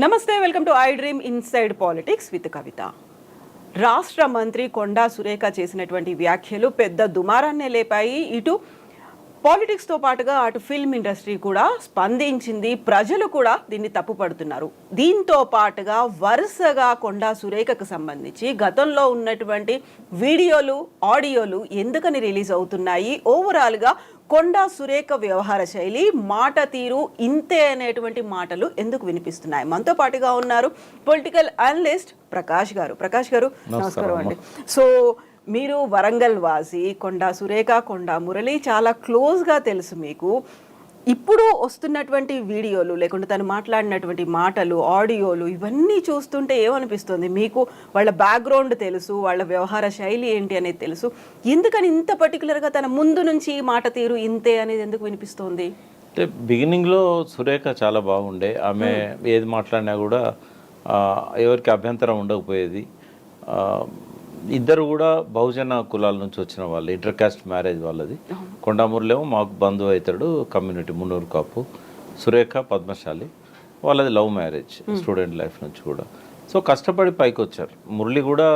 నమస్తే, welcome to I dream inside politics with Kavitha. రాష్ట్ర మంత్రి కొండా సురేఖ చేసినటువంటి వ్యాఖ్యలు పెద్ద దుమారాన్నే లేపాయి. ఇటు పాలిటిక్స్తో పాటుగా అటు ఫిల్మ్ ఇండస్ట్రీ కూడా స్పందించింది. ప్రజలు కూడా దీన్ని తప్పుపడుతున్నారు. దీంతో పాటుగా వరుసగా కొండా సురేఖకు సంబంధించి గతంలో ఉన్నటువంటి వీడియోలు, ఆడియోలు ఎందుకని రిలీజ్ అవుతున్నాయి, ఓవరాల్గా కొండా సురేఖ వ్యవహార శైలి, మాట తీరు ఇంతే అనేటువంటి మాటలు ఎందుకు వినిపిస్తున్నాయి? మనతో పాటుగా ఉన్నారు పొలిటికల్ అనలిస్ట్ ప్రకాష్ గారు. ప్రకాష్ గారు నమస్కారం అండి. సో మీరు వరంగల్ వాసి, కొండా సురేఖ, కొండా మురళి చాలా క్లోజ్గా తెలుసు మీకు. ఇప్పుడు వస్తున్నటువంటి వీడియోలు లేకుంటే తను మాట్లాడినటువంటి మాటలు, ఆడియోలు ఇవన్నీ చూస్తుంటే ఏమనిపిస్తుంది మీకు? వాళ్ళ బ్యాక్గ్రౌండ్ తెలుసు, వాళ్ళ వ్యవహార శైలి ఏంటి అనేది తెలుసు. ఎందుకని ఇంత పర్టికులర్గా తన ముందు నుంచి మాట తీరు ఇంతే అనేది ఎందుకు వినిపిస్తోంది? అంటే బిగినింగ్లో సురేఖ చాలా బాగుండే. ఆమె ఏది మాట్లాడినా కూడా ఎవరికి అభ్యంతరం ఉండకపోయేది. ఇద్దరు కూడా బహుజన కులాల నుంచి వచ్చిన వాళ్ళు, ఇంటర్ కాస్ట్ మ్యారేజ్ వాళ్ళది. కొండామూరులేమో మాకు బంధువు అవుతాడు, కమ్యూనిటీ మున్నూరు కాపు. సురేఖ పద్మశాలి, వాళ్ళది లవ్ మ్యారేజ్, స్టూడెంట్ లైఫ్ నుంచి కూడా. సో కష్టపడి పైకి వచ్చారు. మురళి కూడా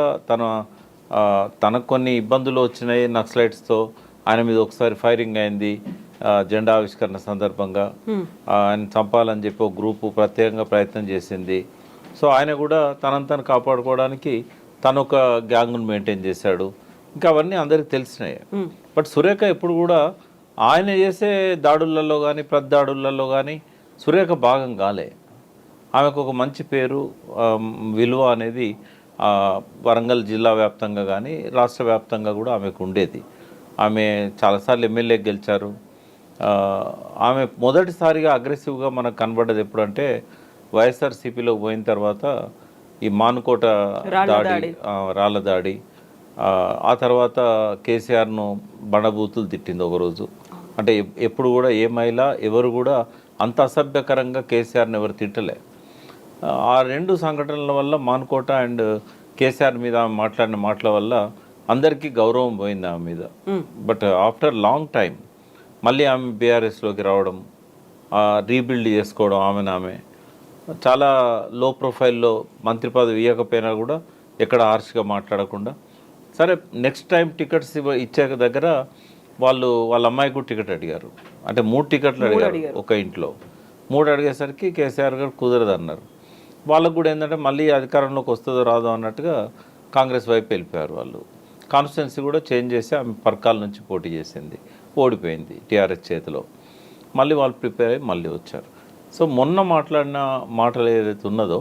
తనకు కొన్ని ఇబ్బందులు వచ్చినాయి నక్సలైట్స్తో. ఆయన మీద ఒకసారి ఫైరింగ్ అయింది జెండా ఆవిష్కరణ సందర్భంగా. ఆయన చంపాలని చెప్పి ఒక గ్రూపు ప్రత్యేకంగా ప్రయత్నం చేసింది. సో ఆయన కూడా తనను కాపాడుకోవడానికి తను ఒక గ్యాంగ్ను మెయింటైన్ చేశాడు. ఇంకా అవన్నీ అందరికి తెలిసినాయి. బట్ సురేఖ ఎప్పుడు కూడా ఆయన చేసే దాడులలో కానీ దాడులలో కానీ సురేఖ భాగం కాలే. ఆమెకు ఒక మంచి పేరు, విలువ అనేది వరంగల్ జిల్లా వ్యాప్తంగా కానీ రాష్ట్ర వ్యాప్తంగా కూడా ఆమెకు ఉండేది. ఆమె చాలాసార్లు ఎమ్మెల్యే గెలిచారు. ఆమె మొదటిసారిగా అగ్రెసివ్గా మనకు కనబడ్డది ఎప్పుడంటే వైఎస్ఆర్సీపీలోకి పోయిన తర్వాత ఈ మానుకోట దాడి, రాళ్ళ దాడి. ఆ తర్వాత కేసీఆర్ను బండబూతులు తిట్టింది ఒకరోజు. అంటే ఎప్పుడు కూడా ఏ మహిళ ఎవరు కూడా అంత అసభ్యకరంగా కేసీఆర్ని ఎవరు తిట్టలే. ఆ రెండు సంఘటనల వల్ల మానుకోట అండ్ కేసీఆర్ మీద మాట్లాడిన మాటల వల్ల అందరికీ గౌరవం పోయింది ఆమె మీద. బట్ ఆఫ్టర్ లాంగ్ టైం మళ్ళీ ఆమె బీఆర్ఎస్లోకి రావడం, రీబిల్డ్ చేసుకోవడం, ఆమె చాలా లో ప్రొఫైల్లో మంత్రి పదవి ఇవ్వకపోయినా కూడా ఎక్కడ హార్ష్గా మాట్లాడకుండా, సరే నెక్స్ట్ టైం టికెట్స్ ఇచ్చే దగ్గర వాళ్ళ అమ్మాయి కూడా టికెట్ అడిగారు. అంటే 3 టికెట్లు అడిగారు ఒక ఇంట్లో. 3 అడిగేసరికి కేసీఆర్ గారు కుదరదు అన్నారు. వాళ్ళకు కూడా ఏంటంటే మళ్ళీ అధికారంలోకి వస్తుందో రాదో అన్నట్టుగా కాంగ్రెస్ వైపు వెళ్ళిపోయారు. వాళ్ళు కాన్స్టిట్యున్సీ కూడా చేంజ్ చేసి ఆమె పర్కాల నుంచి పోటీ చేసింది, ఓడిపోయింది టీఆర్ఎస్ చేతిలో. మళ్ళీ వాళ్ళు ప్రిపేర్ అయ్యి మళ్ళీ వచ్చారు. సో మొన్న మాట్లాడిన మాటలు ఏదైతే ఉన్నదో,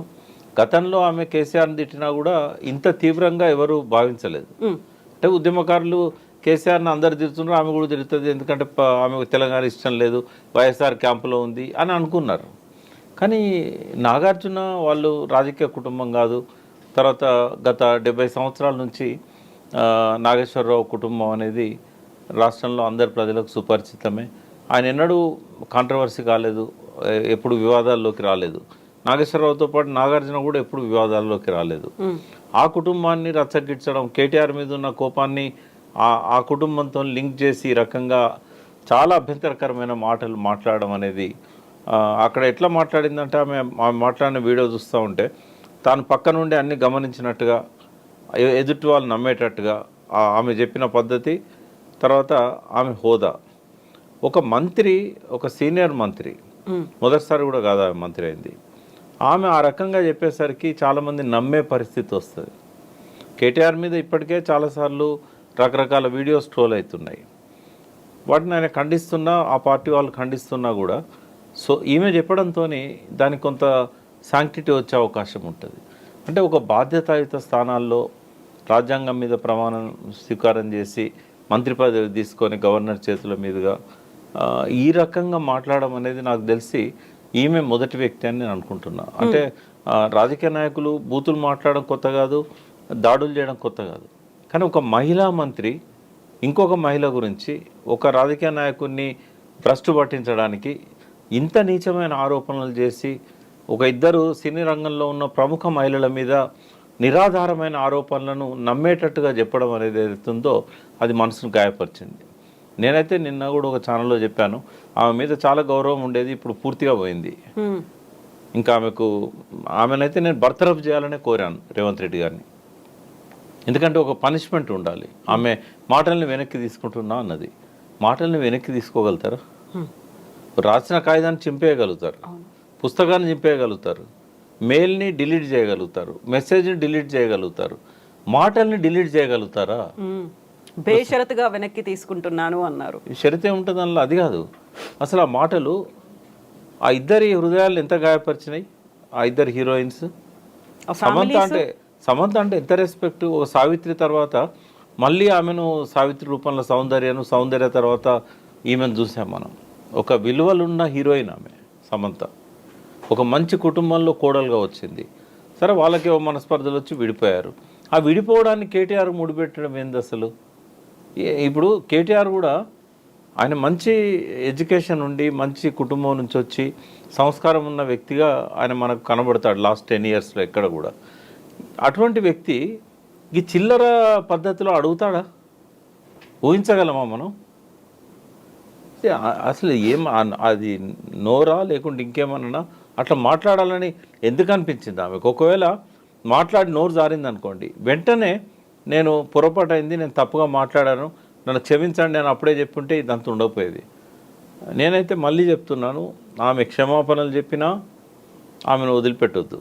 గతంలో ఆమె కేసీఆర్ని తిట్టినా కూడా ఇంత తీవ్రంగా ఎవరు భావించలేదు. అంటే ఉద్యమకారులు కేసీఆర్ని అందరు తిడుతున్నారు, ఆమె కూడా తిడుతుంది, ఎందుకంటే ఆమెకు తెలంగాణ ఇష్టం లేదు, వైఎస్ఆర్ క్యాంపులో ఉంది అని అనుకున్నారు. కానీ నాగార్జున వాళ్ళు రాజకీయ కుటుంబం కాదు. తర్వాత గత 70 సంవత్సరాల నుంచి నాగేశ్వరరావు కుటుంబం అనేది రాష్ట్రంలో అందరి ప్రజలకు సుపరిచితమే. ఆయన ఎన్నడూ కాంట్రవర్సీ కాలేదు, ఎప్పుడు వివాదాల్లోకి రాలేదు. నాగేశ్వరరావుతో పాటు నాగార్జున కూడా ఎప్పుడు వివాదాల్లోకి రాలేదు. ఆ కుటుంబాన్ని రచ్చగిచ్చడం, కేటీఆర్ మీద ఉన్న కోపాన్ని ఆ కుటుంబంతో లింక్ చేసి ఈ రకంగా చాలా అభ్యంతరకరమైన మాటలు మాట్లాడడం అనేది, అక్కడ ఎట్లా మాట్లాడిందంటే ఆమె మాట్లాడిన వీడియో చూస్తూ ఉంటే తాను పక్క నుండి అన్ని గమనించినట్టుగా, ఎదుటి వాళ్ళు నమ్మేటట్టుగా ఆమె చెప్పిన పద్ధతి, తర్వాత ఆమె హోదా. ఒక మంత్రి, ఒక సీనియర్ మంత్రి, మొదటిసారి కూడా కాదు ఆమె మంత్రి అయింది. ఆమె ఆ రకంగా చెప్పేసరికి చాలామంది నమ్మే పరిస్థితి వస్తుంది. కేటీఆర్ మీద ఇప్పటికే చాలాసార్లు రకరకాల వీడియోస్ ట్రోల్ అవుతున్నాయి. వాటిని ఆయన ఖండిస్తున్నా, ఆ పార్టీ వాళ్ళు ఖండిస్తున్నా కూడా సో ఈమె చెప్పడంతో దానికి కొంత శాంక్టిటీ వచ్చే అవకాశం ఉంటుంది. అంటే ఒక బాధ్యతాయుత స్థానాల్లో రాజ్యాంగం మీద ప్రమాణం స్వీకారం చేసి మంత్రి పదవి తీసుకొని గవర్నర్ చేతుల మీదుగా ఈ రకంగా మాట్లాడడం అనేది నాకు తెలిసి ఈమె మొదటి వ్యక్తి అని నేను అనుకుంటున్నా. అంటే రాజకీయ నాయకులు బూతులు మాట్లాడడం కొత్త కాదు, దాడులు చేయడం కొత్త కాదు. కానీ ఒక మహిళా మంత్రి ఇంకొక మహిళ గురించి, ఒక రాజకీయ నాయకుడిని భ్రష్టు పట్టించడానికి ఇంత నీచమైన ఆరోపణలు చేసి, ఒక ఇద్దరు సినీ రంగంలో ఉన్న ప్రముఖ మహిళల మీద నిరాధారమైన ఆరోపణలను నమ్మేటట్టుగా చెప్పడం అనేది ఏదైతుందో అది మనసును గాయపరిచింది. నేనైతే నిన్న కూడా ఒక ఛానల్లో చెప్పాను, ఆమె మీద చాలా గౌరవం ఉండేది, ఇప్పుడు పూర్తిగా పోయింది. ఇంకా ఆమెనైతే నేను బర్తరఫ్ చేయాలనే కోరాను రేవంత్ రెడ్డి గారిని. ఎందుకంటే ఒక పనిష్మెంట్ ఉండాలి. ఆమె మాటల్ని వెనక్కి తీసుకుంటున్నా అన్నది. మాటల్ని వెనక్కి తీసుకోగలుగుతారా? రాసిన కాగితాన్ని చింపేయగలుగుతారు, పుస్తకాన్ని చింపేయగలుగుతారు, మెయిల్ని డిలీట్ చేయగలుగుతారు, మెసేజ్ని డిలీట్ చేయగలుగుతారు, మాటల్ని డిలీట్ చేయగలుగుతారా? బేషరతుగా వెనక్కి తీసుకుంటున్నాను అన్నారు. షరతే ఉంటుంది అందులో. అది కాదు అసలు. ఆ మాటలు ఆ ఇద్దరి హృదయాలు ఎంత గాయపరిచినాయి. ఆ ఇద్దరు హీరోయిన్స్. సమంత అంటే ఎంత రెస్పెక్ట్. ఒక సావిత్రి తర్వాత మళ్ళీ ఆమెను సావిత్రి రూపంలో సౌందర్య తర్వాత ఈమెను చూసాం మనం. ఒక విలువలున్న హీరోయిన్ ఆమె సమంత. ఒక మంచి కుటుంబంలో కోడలుగా వచ్చింది. సరే, వాళ్ళకేవో మనస్పర్ధలు వచ్చి విడిపోయారు. ఆ విడిపోవడానికి కేటీఆర్ ముడిపెట్టడం ఏంది అసలు? ఇప్పుడు కేటీఆర్ కూడా ఆయన మంచి ఎడ్యుకేషన్ ఉండి మంచి కుటుంబం నుంచి వచ్చి సంస్కారం ఉన్న వ్యక్తిగా ఆయన మనకు కనబడతాడు లాస్ట్ 10 yearsలో ఎక్కడ కూడా. అటువంటి వ్యక్తి ఈ చిల్లర పద్ధతిలో అడుగుతాడా? ఊహించగలమా మనం? అసలు అది నోరా లేకుంటే ఇంకేమన్నా అట్లా మాట్లాడాలని ఎందుకు అనిపించింది ఆమెకు? ఒకవేళ మాట్లాడి నోరు జారింది అనుకోండి, వెంటనే నేను పొరపాటు అయింది, నేను తప్పుగా మాట్లాడాను, నన్ను క్షమించండి నేను అప్పుడే చెప్పుంటే ఇదంతా ఉండకపోయేది. నేనైతే మళ్ళీ చెప్తున్నాను, ఆమె క్షమాపణలు చెప్పినా ఆమెను వదిలిపెట్టొద్దు.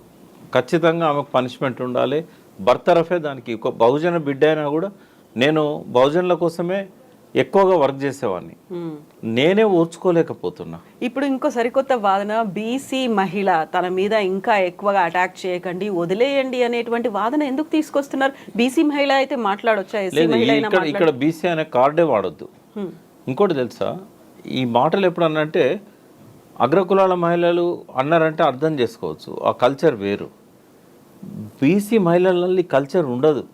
ఖచ్చితంగా ఆమెకు పనిష్మెంట్ ఉండాలి. బర్తరఫే దానికి. ఒక బహుజన బిడ్డ అయినా కూడా నేను బహుజనుల కోసమే ఎక్కువగా వర్క్ చేసేవాడిని. నేనే ఓర్చుకోలేకపోతున్నా. ఇప్పుడు ఇంకో సరికొత్త వాదన, బీసీ మహిళ తన మీద ఇంకా ఎక్కువగా అటాక్ చేయకండి, వదిలేయండి అనేటువంటి వాదన ఎందుకు తీసుకొస్తున్నారు? బీసీ మహిళ అయితే మాట్లాడొచ్చా? ఇక్కడ బీసీ అనే కార్డే వాడొద్దు. ఇంకోటి తెలుసా, ఈ మాటలు ఎప్పుడు అన్నంటే అగ్రకులాల మహిళలు అన్నారంటే అర్థం చేసుకోవచ్చు, ఆ కల్చర్ వేరు. బీసీ మహిళలలో కల్చర్ ఉండదు.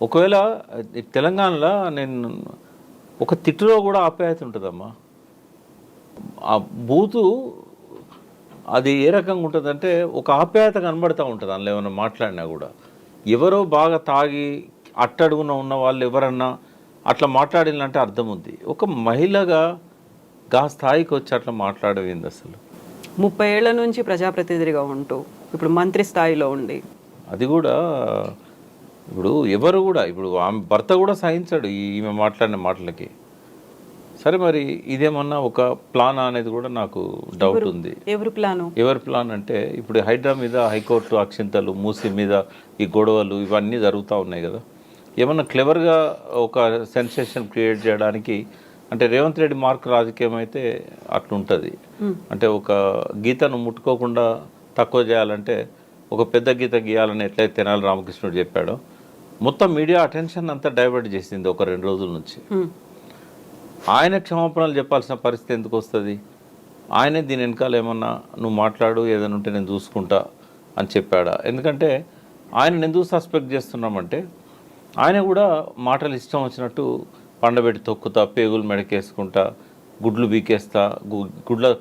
ఒకవేళ తెలంగాణలో నేను ఒక తిట్టులో కూడా ఆప్యాయత ఉంటుందమ్మా. ఆ బూతు అది ఏ రకంగా ఉంటుందంటే ఒక ఆప్యాయత కనబడుతూ ఉంటుంది అందులో ఏమైనా మాట్లాడినా కూడా. ఎవరో బాగా తాగి అట్టడుగున ఉన్న వాళ్ళు ఎవరన్నా అట్లా మాట్లాడినంటే అర్థం ఉంది. ఒక మహిళగా గా స్థాయికి వచ్చి అట్లా మాట్లాడేది అసలు. 30 ఏళ్ల నుంచి ప్రజాప్రతినిధిగా ఉంటూ ఇప్పుడు మంత్రి స్థాయిలో ఉండి అది కూడా ఇప్పుడు ఎవరు కూడా ఇప్పుడు ఆమె భర్త కూడా సహించాడు ఈమె మాట్లాడిన మాటలకి. సరే, మరి ఇదేమన్నా ఒక ప్లాన్ అనేది కూడా నాకు డౌట్ ఉంది. ఎవరి ప్లాన్ అంటే ఇప్పుడు హైడ్రా మీద హైకోర్టు అక్షింతలు, మూసి మీద ఈ గొడవలు ఇవన్నీ జరుగుతూ ఉన్నాయి కదా. ఏమన్నా క్లెవర్గా ఒక సెన్సేషన్ క్రియేట్ చేయడానికి, అంటే రేవంత్ రెడ్డి మార్క్ రాజకీయం అయితే అట్లుంటుంది. అంటే ఒక గీతను ముట్టుకోకుండా తక్కువ చేయాలంటే ఒక పెద్ద గీత గీయాలని ఎట్లయితే తెనాలి రామకృష్ణుడు చెప్పాడో, మొత్తం మీడియా అటెన్షన్ అంతా డైవర్ట్ చేసింది ఒక 2 రోజుల నుంచి. ఆయన క్షమాపణలు చెప్పాల్సిన పరిస్థితి ఎందుకు వస్తుంది? ఆయనే దీని వెనకాల ఏమన్నా నువ్వు మాట్లాడు, ఏదైనా ఉంటే నేను చూసుకుంటా అని చెప్పాడా? ఎందుకంటే ఆయన ఎందుకు సస్పెక్ట్ చేస్తున్నామంటే ఆయన కూడా మాటలు ఇష్టం వచ్చినట్టు పండబెట్టి తొక్కుతా, పేగులు మెడకేసుకుంటా, గుడ్లు బీకేస్తా,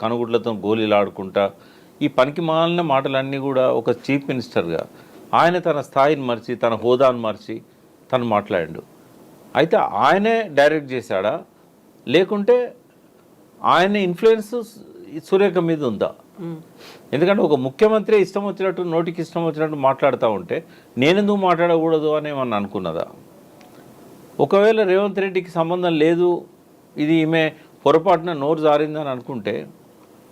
కనుగుడ్లతో గోళీలు ఆడుకుంటా, ఈ పనికి మాలిన మాటలన్నీ కూడా ఒక చీఫ్ మినిస్టర్గా ఆయన తన స్థాయిని మర్చి, తన హోదాను మర్చి తను మాట్లాడాడు. అయితే ఆయనే డైరెక్ట్ చేశాడా, లేకుంటే ఆయన ఇన్ఫ్లుయెన్స్ సురేఖ మీద ఉందా? ఎందుకంటే ఒక ముఖ్యమంత్రి ఇష్టం వచ్చినట్టు, నోటికి ఇష్టం వచ్చినట్టు మాట్లాడుతూ ఉంటే నేనెందుకు మాట్లాడకూడదు అని ఏమన్నా అనుకున్నదా? ఒకవేళ రేవంత్ రెడ్డికి సంబంధం లేదు, ఇది ఈమె పొరపాటున నోరు జారిందని అనుకుంటే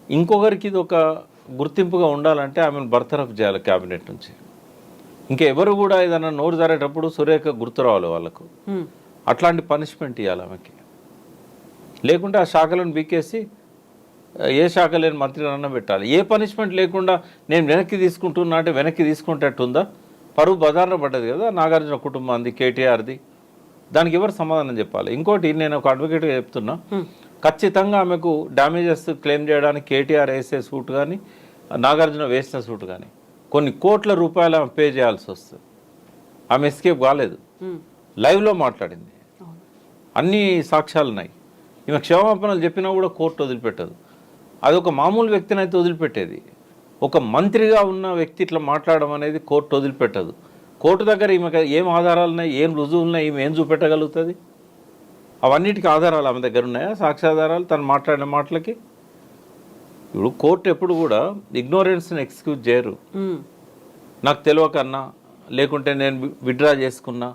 ఇంకొకరికి ఇది ఒక గుర్తింపుగా ఉండాలంటే ఆమెను బర్తరఫ్ చేయాలి క్యాబినెట్ నుంచి. ఇంకెవరు కూడా ఏదైనా నోరు జారేటప్పుడు సురేఖ గుర్తు రావాలి వాళ్ళకు. అట్లాంటి పనిష్మెంట్ ఇవ్వాలి ఆమెకి. లేకుంటే ఆ శాఖలను బీకేసి ఏ శాఖ లేని మంత్రిని పెట్టాలి. ఏ పనిష్మెంట్ లేకుండా నేను వెనక్కి తీసుకుంటున్నా అంటే వెనక్కి తీసుకుంటట్టుందా? పరువు బజార్న పడ్డది కదా నాగార్జున కుటుంబాన్ని, కేటీఆర్ది. దానికి ఎవరు సమాధానం చెప్పాలి? ఇంకోటి, నేను ఒక అడ్వకేట్గా చెప్తున్నా, ఖచ్చితంగా ఆమెకు డ్యామేజెస్ క్లెయిమ్ చేయడానికి కేటీఆర్ వేసే సూట్ కానీ, నాగార్జున వేసిన సూట్ కానీ కొన్ని కోట్ల రూపాయలు ఆమె పే చేయాల్సి వస్తుంది. ఆమె ఎస్కేప్ కాలేదు, లైవ్లో మాట్లాడింది, అన్ని సాక్ష్యాలు ఉన్నాయి. ఈమె క్షమాపణలు చెప్పినా కూడా కోర్టు వదిలిపెట్టదు. అది ఒక మామూలు వ్యక్తిని అయితే వదిలిపెట్టేది, ఒక మంత్రిగా ఉన్న వ్యక్తి ఇట్లా మాట్లాడడం అనేది కోర్టు వదిలిపెట్టదు. కోర్టు దగ్గర ఈమె ఏం ఆధారాలు ఉన్నాయి, ఏం రుజువులు ఉన్నాయి, ఈమె ఏం చూపెట్టగలుగుతుంది? అవన్నిటికీ ఆధారాలు ఆమె దగ్గర ఉన్నాయా? సాక్ష్యాధారాలు తను మాట్లాడిన మాటలకి? ఇప్పుడు కోర్టు ఎప్పుడు కూడా ఇగ్నోరెన్స్ని ఎక్స్క్యూజ్ చేయరు. నాకు తెలియకన్నా, లేకుంటే నేను విత్డ్రా చేసుకున్నా,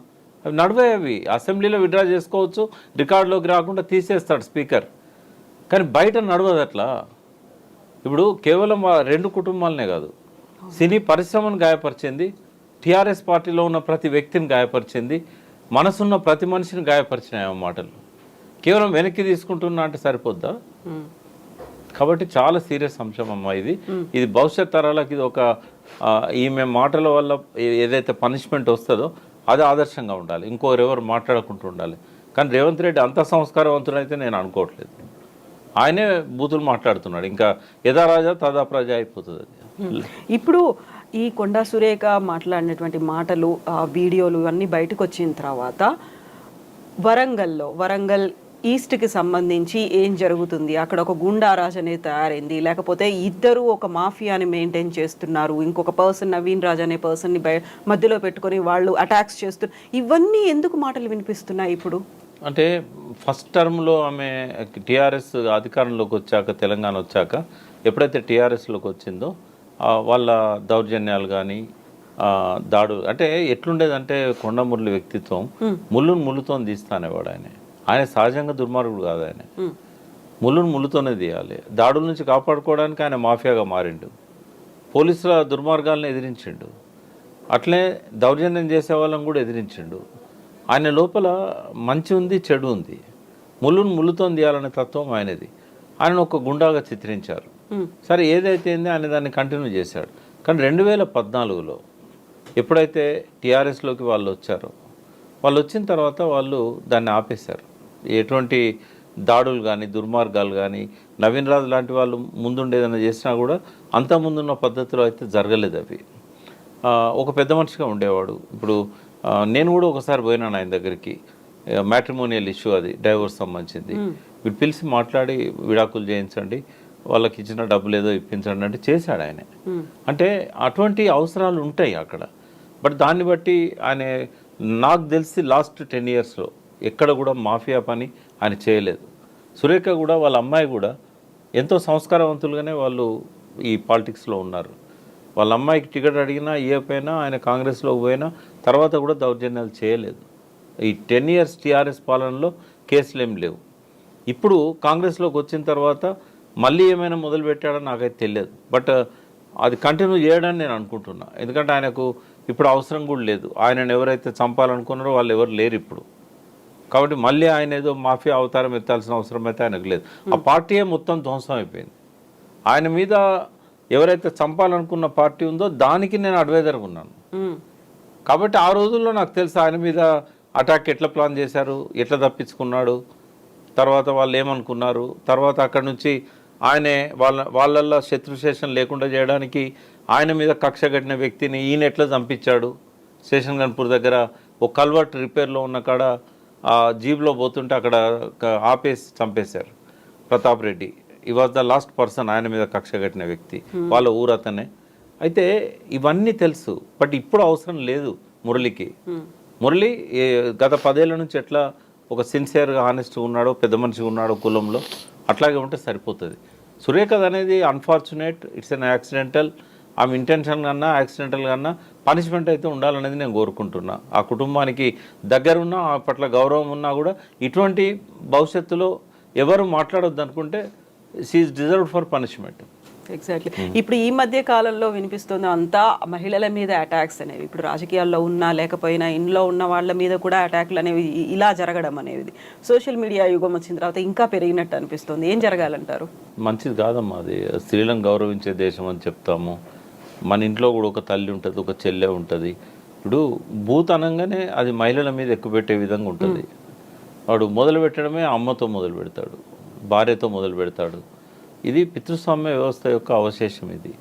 అవి నడవే. అవి అసెంబ్లీలో విత్డ్రా చేసుకోవచ్చు, రికార్డులోకి రాకుండా తీసేస్తాడు స్పీకర్, కానీ బయట నడవదు అట్లా. ఇప్పుడు కేవలం ఆ 2 కుటుంబాలనే కాదు, సినీ పరిశ్రమను గాయపరిచింది, టీఆర్ఎస్ పార్టీలో ఉన్న ప్రతి వ్యక్తిని గాయపరిచింది, మనసున్న ప్రతి మనిషిని గాయపరిచినాయి ఆ మాటలు. కేవలం వెనక్కి తీసుకుంటున్నా అంటే సరిపోద్దా? కాబట్టి చాలా సీరియస్ అంశం అమ్మా ఇది. ఇది భవిష్యత్ తరాలకు ఇది ఒక ఈమె మాటల వల్ల ఏదైతే పనిష్మెంట్ వస్తుందో అది ఆదర్శంగా ఉండాలి, ఇంకోరెవరు మాట్లాడకుండా ఉండాలి. కానీ రేవంత్ రెడ్డి అంత సంస్కారవంతుడైతే నేను అనుకోవట్లేదు. ఆయనే బూతులు మాట్లాడుతున్నాడు, ఇంకా యథా రాజా తదా ప్రజ అయిపోతుంది అది. ఇప్పుడు ఈ కొండా సురేఖ మాట్లాడినటువంటి మాటలు, వీడియోలు ఇవన్నీ బయటకు వచ్చిన తర్వాత వరంగల్ ఈస్ట్కి సంబంధించి ఏం జరుగుతుంది, అక్కడ ఒక గుండారాజ్ అనేది తయారైంది, లేకపోతే ఇద్దరు ఒక మాఫియాని మెయింటైన్ చేస్తున్నారు, ఇంకొక పర్సన్ నవీన్ రాజ్ అనే పర్సన్ని మధ్యలో పెట్టుకొని వాళ్ళు అటాక్స్ చేస్తున్నారు, ఇవన్నీ ఎందుకు మాటలు వినిపిస్తున్నాయి ఇప్పుడు? అంటే ఫస్ట్ టర్మ్లో ఆమె టీఆర్ఎస్ అధికారంలోకి వచ్చాక, తెలంగాణ వచ్చాక ఎప్పుడైతే టీఆర్ఎస్లోకి వచ్చిందో వాళ్ళ దౌర్జన్యాలు కానీ దాడు అంటే ఎట్లుండేదంటే, కొండమురళి వ్యక్తిత్వం ముళ్ళుతో తీస్తానేవాడు. ఆయన సహజంగా దుర్మార్గుడు కాదు. ఆయన ముళ్ళుతోనే తీయాలి. దాడుల నుంచి కాపాడుకోవడానికి ఆయన మాఫియాగా మారిండు, పోలీసుల దుర్మార్గాలను ఎదిరించిండు, అట్లే దౌర్జన్యం చేసే వాళ్ళని కూడా ఎదిరించిండు. ఆయన లోపల మంచి ఉంది, చెడు ఉంది. ముళ్ళుతో తీయాలనే తత్వం ఆయనది. ఆయన ఒక గుండాగా చిత్రించారు. సరే, ఏదైతే ఆయన దాన్ని కంటిన్యూ చేశాడు. కానీ 2014లో ఎప్పుడైతే టీఆర్ఎస్లోకి వాళ్ళు వచ్చారో, వాళ్ళు వచ్చిన తర్వాత వాళ్ళు దాన్ని ఆపేశారు. ఎటువంటి దాడులు కానీ, దుర్మార్గాలు కానీ, నవీన్ రాజు లాంటి వాళ్ళు ముందుండేదన్నా చేసినా కూడా అంత ముందున్న పద్ధతిలో అయితే జరగలేదు అవి. ఒక పెద్ద మనిషిగా ఉండేవాడు. ఇప్పుడు నేను కూడా ఒకసారి పోయినాను ఆయన దగ్గరికి, మ్యాట్రిమోనియల్ ఇష్యూ, అది డైవోర్స్ సంబంధించింది. వీడు పిలిచి మాట్లాడి విడాకులు చేయించండి, వాళ్ళకి ఇచ్చిన డబ్బులు ఏదో ఇప్పించండి అంటే చేశాడు ఆయన. అంటే అటువంటి అవసరాలు ఉంటాయి అక్కడ. బట్ దాన్ని బట్టి ఆయన, నాకు తెలిసి లాస్ట్ 10 yearsలో ఎక్కడ కూడా మాఫియా పని ఆయన చేయలేదు. సురేఖ కూడా, వాళ్ళ అమ్మాయి కూడా ఎంతో సంస్కారవంతులుగానే వాళ్ళు ఈ పాలిటిక్స్లో ఉన్నారు. వాళ్ళ అమ్మాయికి టికెట్ అడిగినా ఇవ్వకపోయినా, ఆయన కాంగ్రెస్లోకి పోయినా తర్వాత కూడా దౌర్జన్యాలు చేయలేదు. ఈ 10 years టీఆర్ఎస్ పాలనలో కేసులు ఏం లేవు. ఇప్పుడు కాంగ్రెస్లోకి వచ్చిన తర్వాత మళ్ళీ ఏమైనా మొదలు పెట్టాడో నాకైతే తెలియదు. బట్ అది కంటిన్యూ చేయడాన్ని నేను అనుకుంటున్నా. ఎందుకంటే ఆయనకు ఇప్పుడు అవసరం కూడా లేదు. ఆయనను ఎవరైతే చంపాలనుకున్నారో వాళ్ళు ఎవరు లేరు ఇప్పుడు. కాబట్టి మళ్ళీ ఆయన ఏదో మాఫియా అవతారం ఎత్తాల్సిన అవసరం అయితే ఆయనకు లేదు. ఆ పార్టీయే మొత్తం ధ్వంసం అయిపోయింది. ఆయన మీద ఎవరైతే చంపాలనుకున్న పార్టీ ఉందో దానికి నేను అడ్వైజర్గా ఉన్నాను. కాబట్టి ఆ రోజుల్లో నాకు తెలుసు ఆయన మీద అటాక్ ఎట్లా ప్లాన్ చేశారు, ఎట్లా తప్పించుకున్నాడు, తర్వాత వాళ్ళు ఏమనుకున్నారు, తర్వాత అక్కడి నుంచి ఆయనే వాళ్ళల్లో శత్రుశేషం లేకుండా చేయడానికి ఆయన మీద కక్ష కట్టిన వ్యక్తిని ఈయన ఎట్లా చంపించాడు. స్టేషన్ గన్పూర్ దగ్గర ఒక కల్వర్ట్ రిపేర్లో ఉన్న కాడ జీబ్లో పోతుంటే అక్కడ ఆపేసి చంపేశారు ప్రతాప్ రెడ్డి. ఈ వాజ్ ద లాస్ట్ పర్సన్ ఆయన మీద కక్ష కట్టిన వ్యక్తి, వాళ్ళ ఊరు అతనే. అయితే ఇవన్నీ తెలుసు. బట్ ఇప్పుడు అవసరం లేదు మురళికి. మురళి గత 10 ఏళ్ల నుంచి ఎట్లా ఒక సిన్సియర్గా హానెస్ట్గా ఉన్నాడో, పెద్ద మనిషిగా ఉన్నాడో కులంలో, అట్లాగే ఉంటే సరిపోతుంది. సురేఖది అనేది అన్ఫార్చునేట్, ఇట్స్ అన్ యాక్సిడెంటల్. ఆమె ఇంటెన్షన్ కన్నా యాక్సిడెంటల్ కన్నా పనిష్మెంట్ అయితే ఉండాలనేది నేను కోరుకుంటున్నా. ఆ కుటుంబానికి దగ్గరున్నా, ఆ పట్ల గౌరవం ఉన్నా కూడా ఇటువంటి భవిష్యత్తులో ఎవరు మాట్లాడొద్దు అనుకుంటే she is deserved for punishment. Exactly. ఇప్పుడు ఈ మధ్య కాలంలో వినిపిస్తుంది అంతా మహిళల మీద అటాక్స్ అనేవి. ఇప్పుడు రాజకీయాల్లో ఉన్నా లేకపోయినా ఇంట్లో ఉన్న వాళ్ళ మీద కూడా అటాక్లు అనేవి ఇలా జరగడం అనేది సోషల్ మీడియా యుగం వచ్చిన తర్వాత ఇంకా పెరిగినట్టు అనిపిస్తుంది. ఏం జరగాలంటారు? మంచిది కాదమ్మా అది. స్త్రీలను గౌరవించే దేశం అని చెప్తాము. మన ఇంట్లో కూడా ఒక తల్లి ఉంటుంది, ఒక చెల్లె ఉంటుంది. ఇప్పుడు బూత్ అనగానే అది మహిళల మీద ఎక్కువ పెట్టే విధంగా ఉంటుంది. వాడు మొదలు పెట్టడమే అమ్మతో మొదలు పెడతాడు, భార్యతో మొదలు పెడతాడు. ఇది పితృస్వామ్య వ్యవస్థ యొక్క అవశేషం. ఇది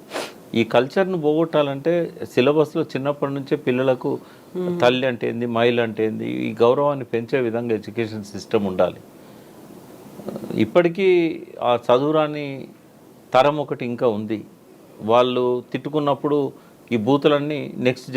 ఈ కల్చర్ను పోగొట్టాలంటే సిలబస్లో చిన్నప్పటి నుంచే పిల్లలకు తల్లి అంటే ఏంది, మహిళ అంటే ఏంది, ఈ గౌరవాన్ని పెంచే విధంగా ఎడ్యుకేషన్ సిస్టమ్ ఉండాలి. ఇప్పటికీ ఆ చదువురాని తరం ఒకటి ఇంకా ఉంది. వాళ్ళు తిట్టుకున్నప్పుడు ఈ బూతులన్నీ నెక్స్ట్